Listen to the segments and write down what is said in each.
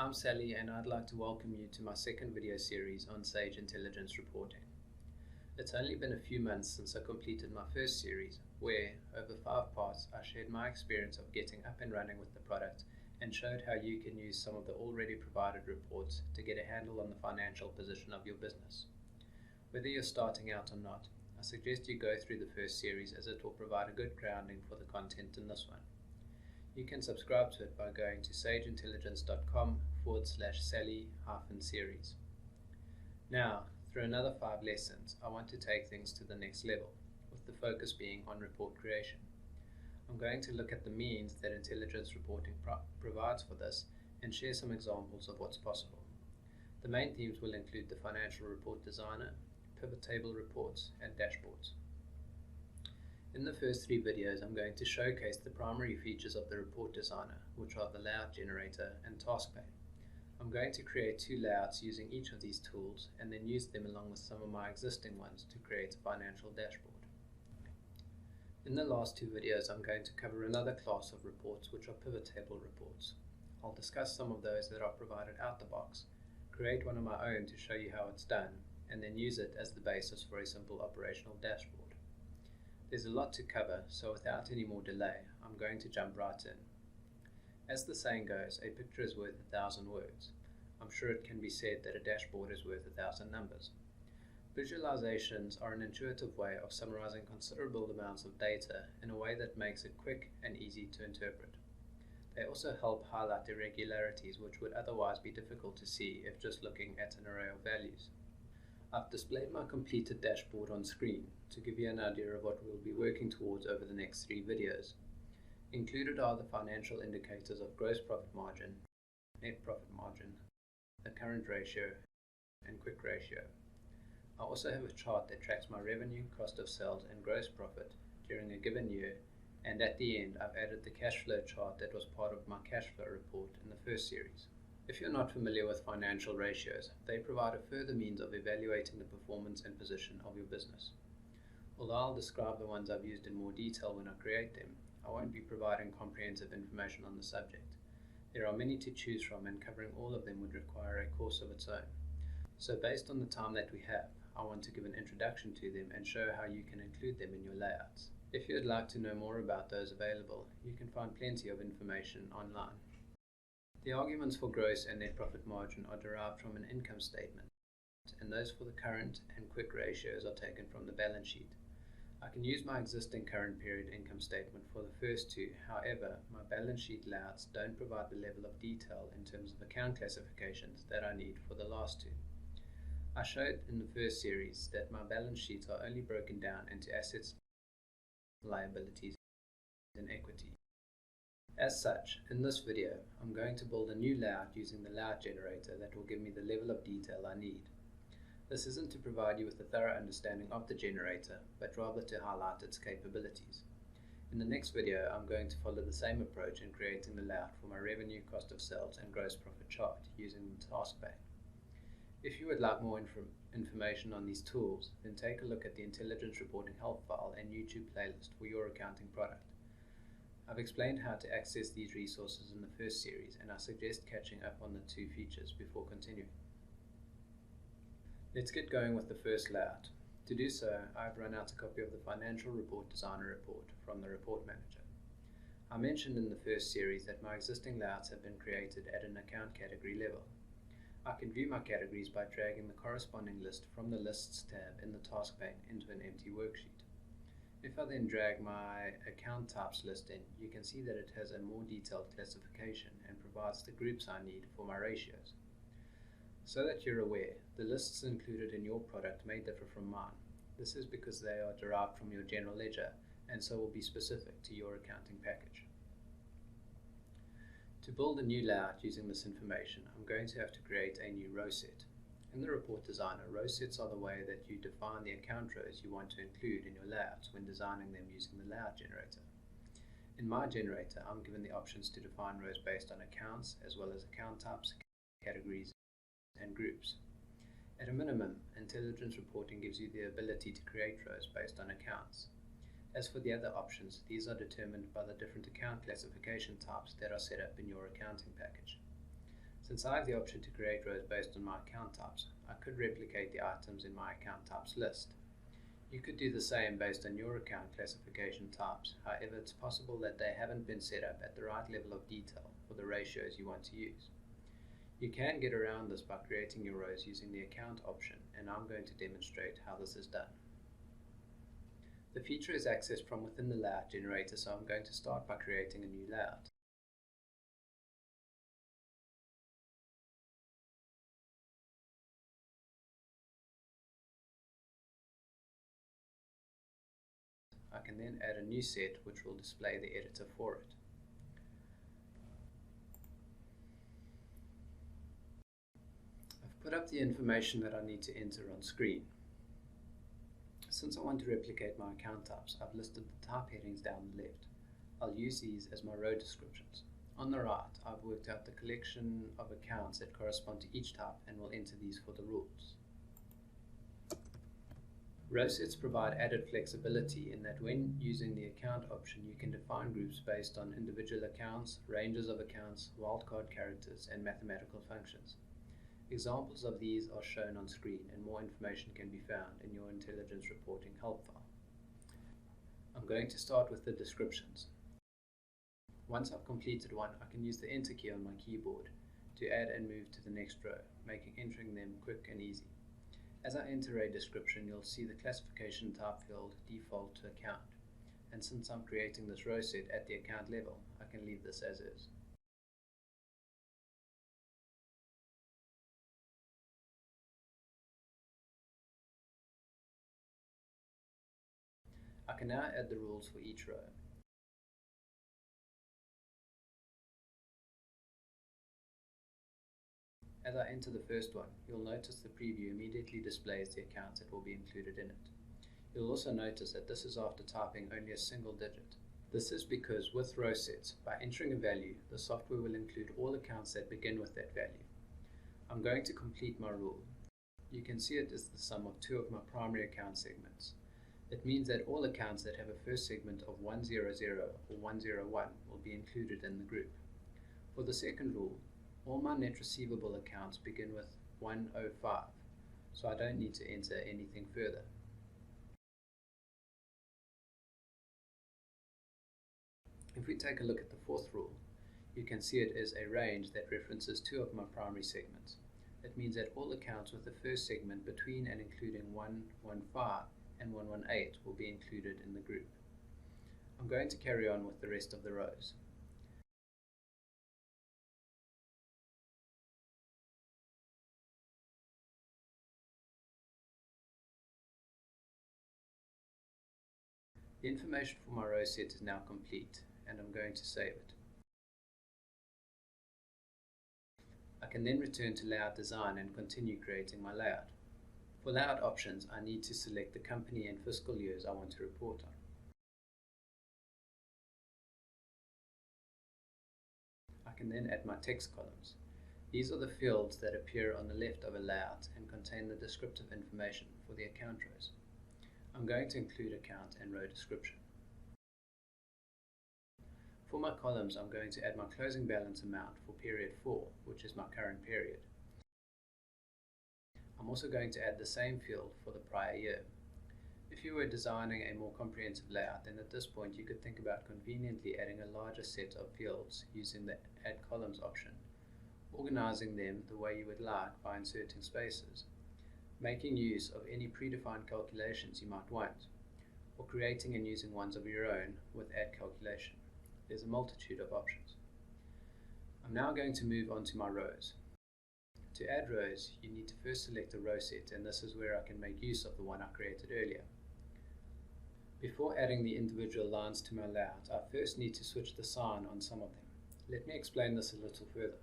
I'm Sally and I'd like to welcome you to my second video series on Sage Intelligence Reporting. It's only been a few months since I completed my first series where, over 5 parts, I shared my experience of getting up and running with the product and showed how you can use some of the already provided reports to get a handle on the financial position of your business. Whether you're starting out or not, I suggest you go through the first series as it will provide a good grounding for the content in this one. You can subscribe to it by going to sageintelligence.com/Sally-series. Now, through another 5 lessons, I want to take things to the next level, with the focus being on report creation. I'm going to look at the means that intelligence reporting provides for this and share some examples of what's possible. The main themes will include the financial report designer, pivot table reports, and dashboards. In the first 3 videos, I'm going to showcase the primary features of the report designer, which are the layout generator and task pane. I'm going to create 2 layouts using each of these tools and then use them along with some of my existing ones to create a financial dashboard. In the last 2 videos, I'm going to cover another class of reports, which are pivot table reports. I'll discuss some of those that are provided out the box, create one of my own to show you how it's done, and then use it as the basis for a simple operational dashboard. There's a lot to cover, so without any more delay, I'm going to jump right in. As the saying goes, a picture is worth 1,000 words. I'm sure it can be said that a dashboard is worth 1,000 numbers. Visualizations are an intuitive way of summarizing considerable amounts of data in a way that makes it quick and easy to interpret. They also help highlight irregularities which would otherwise be difficult to see if just looking at an array of values. I've displayed my completed dashboard on screen to give you an idea of what we'll be working towards over the next 3 videos. Included are the financial indicators of gross profit margin, net profit margin, the current ratio, and quick ratio. I also have a chart that tracks my revenue, cost of sales, and gross profit during a given year, and at the end I've added the cash flow chart that was part of my cash flow report in the first series. If you're not familiar with financial ratios, they provide a further means of evaluating the performance and position of your business. Although I'll describe the ones I've used in more detail when I create them, I won't be providing comprehensive information on the subject. There are many to choose from, and covering all of them would require a course of its own. So based on the time that we have, I want to give an introduction to them and show how you can include them in your layouts. If you'd like to know more about those available, you can find plenty of information online. The arguments for gross and net profit margin are derived from an income statement, and those for the current and quick ratios are taken from the balance sheet. I can use my existing current period income statement for the first 2, however, my balance sheet layouts don't provide the level of detail in terms of account classifications that I need for the last 2. I showed in the first series that my balance sheets are only broken down into assets, liabilities, and equity. As such, in this video, I'm going to build a new layout using the layout generator that will give me the level of detail I need. This isn't to provide you with a thorough understanding of the generator, but rather to highlight its capabilities. In the next video, I'm going to follow the same approach in creating the layout for my revenue, cost of sales, and gross profit chart using the task pane. If you would like more information on these tools, then take a look at the Intelligence Reporting Help file and YouTube playlist for your accounting product. I've explained how to access these resources in the first series, and I suggest catching up on the 2 features before continuing. Let's get going with the first layout. To do so, I've run out a copy of the Financial Report Designer report from the Report Manager. I mentioned in the first series that my existing layouts have been created at an account category level. I can view my categories by dragging the corresponding list from the Lists tab in the task pane into an empty worksheet. If I then drag my account types list in, you can see that it has a more detailed classification and provides the groups I need for my ratios. So that you're aware, the lists included in your product may differ from mine. This is because they are derived from your general ledger and so will be specific to your accounting package. To build a new layout using this information, I'm going to have to create a new row set. In the Report Designer, row sets are the way that you define the account rows you want to include in your layouts when designing them using the layout generator. In my generator, I'm given the options to define rows based on accounts as well as account types, categories, and groups. At a minimum, intelligence reporting gives you the ability to create rows based on accounts. As for the other options, these are determined by the different account classification types that are set up in your accounting package. Since I have the option to create rows based on my account types, I could replicate the items in my account types list. You could do the same based on your account classification types, however it's possible that they haven't been set up at the right level of detail for the ratios you want to use. You can get around this by creating your rows using the account option, and I'm going to demonstrate how this is done. The feature is accessed from within the layout generator, so I'm going to start by creating a new layout. I can then add a new set which will display the editor for it. I've put up the information that I need to enter on screen. Since I want to replicate my account types, I've listed the type headings down the left. I'll use these as my row descriptions. On the right, I've worked out the collection of accounts that correspond to each type and will enter these for the rules. Row sets provide added flexibility in that when using the account option, you can define groups based on individual accounts, ranges of accounts, wildcard characters, and mathematical functions. Examples of these are shown on screen, and more information can be found in your intelligence reporting help file. I'm going to start with the descriptions. Once I've completed one, I can use the Enter key on my keyboard to add and move to the next row, making entering them quick and easy. As I enter a description, you'll see the classification type field default to account, and since I'm creating this row set at the account level, I can leave this as is. I can now add the rules for each row. As I enter the first one, you'll notice the preview immediately displays the accounts that will be included in it. You'll also notice that this is after typing only a single digit. This is because with row sets, by entering a value, the software will include all accounts that begin with that value. I'm going to complete my rule. You can see it is the sum of two of my primary account segments. It means that all accounts that have a first segment of 100 or 101 will be included in the group. For the second rule, all my net receivable accounts begin with 105, so I don't need to enter anything further. If we take a look at the fourth rule, you can see it is a range that references two of my primary segments. It means that all accounts with the first segment between and including 115 and 118 will be included in the group. I'm going to carry on with the rest of the rows. The information for my row set is now complete, and I'm going to save it. I can then return to layout design and continue creating my layout. For layout options, I need to select the company and fiscal years I want to report on. I can then add my text columns. These are the fields that appear on the left of a layout and contain the descriptive information for the account rows. I'm going to include account and row description. For my columns, I'm going to add my closing balance amount for period 4, which is my current period. I'm also going to add the same field for the prior year. If you were designing a more comprehensive layout, then at this point you could think about conveniently adding a larger set of fields using the Add Columns option, organizing them the way you would like by inserting spaces, making use of any predefined calculations you might want, or creating and using ones of your own with Add Calculation. There's a multitude of options. I'm now going to move on to my rows. To add rows, you need to first select a row set, and this is where I can make use of the one I created earlier. Before adding the individual lines to my layout, I first need to switch the sign on some of them. Let me explain this a little further.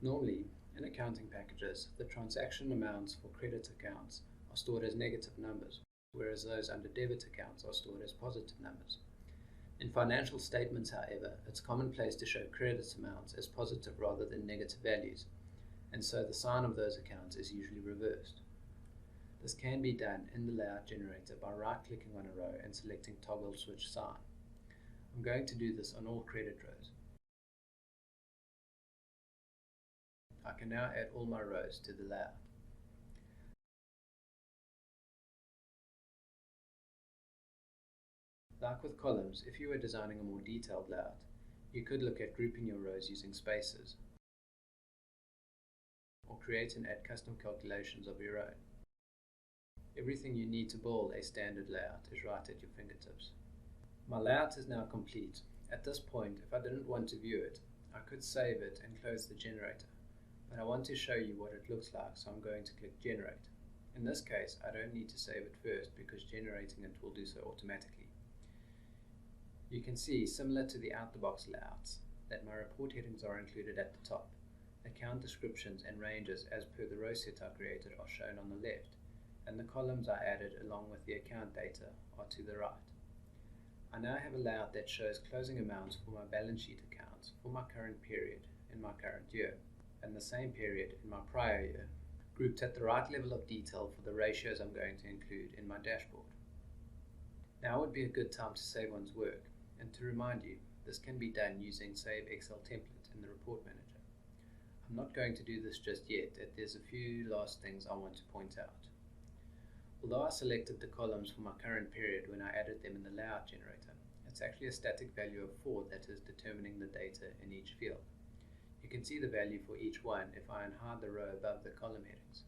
Normally, in accounting packages, the transaction amounts for credit accounts are stored as negative numbers, whereas those under debit accounts are stored as positive numbers. In financial statements, however, it's commonplace to show credit amounts as positive rather than negative values, and so the sign of those accounts is usually reversed. This can be done in the layout generator by right-clicking on a row and selecting Toggle Switch Sign. I'm going to do this on all credit rows. I can now add all my rows to the layout. Like with columns, if you were designing a more detailed layout, you could look at grouping your rows using spaces, or create and add custom calculations of your own. Everything you need to build a standard layout is right at your fingertips. My layout is now complete. At this point, if I didn't want to view it, I could save it and close the generator. But I want to show you what it looks like, so I'm going to click Generate. In this case, I don't need to save it first because generating it will do so automatically. You can see, similar to the out-the-box layouts, that my report headings are included at the top. Account descriptions and ranges as per the row set I created are shown on the left, and the columns I added along with the account data are to the right. I now have a layout that shows closing amounts for my balance sheet accounts for my current period in my current year, and the same period in my prior year, grouped at the right level of detail for the ratios I'm going to include in my dashboard. Now would be a good time to save one's work, and to remind you, this can be done using Save Excel template in the Report Manager. I'm not going to do this just yet, as there's a few last things I want to point out. Although I selected the columns for my current period when I added them in the layout generator, it's actually a static value of 4 that is determining the data in each field. You can see the value for each one if I unhide the row above the column headings.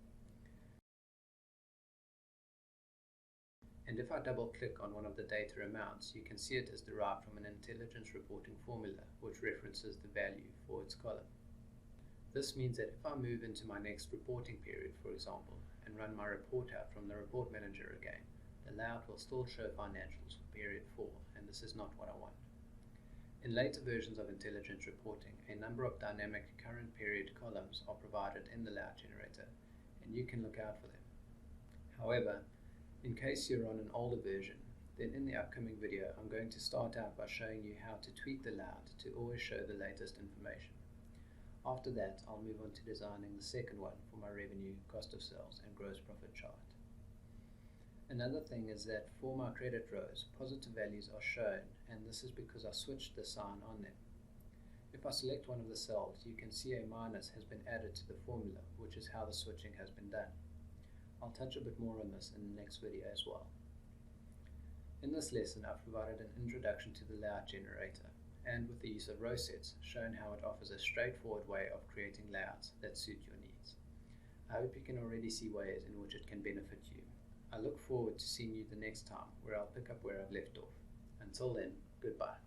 And if I double click on one of the data amounts, you can see it is derived from an intelligence reporting formula which references the value for its column. This means that if I move into my next reporting period, for example, and run my report out from the Report Manager again, the layout will still show financials for period 4, and this is not what I want. In later versions of intelligence reporting, a number of dynamic current period columns are provided in the layout generator, and you can look out for them. However, in case you're on an older version, then in the upcoming video I'm going to start out by showing you how to tweak the layout to always show the latest information. After that, I'll move on to designing the second one for my revenue, cost of sales, and gross profit chart. Another thing is that for my credit rows, positive values are shown, and this is because I switched the sign on them. If I select one of the cells, you can see a minus has been added to the formula, which is how the switching has been done. I'll touch a bit more on this in the next video as well. In this lesson, I've provided an introduction to the layout generator, and with the use of row sets, shown how it offers a straightforward way of creating layouts that suit your needs. I hope you can already see ways in which it can benefit you. I look forward to seeing you the next time, where I'll pick up where I've left off. Until then, goodbye.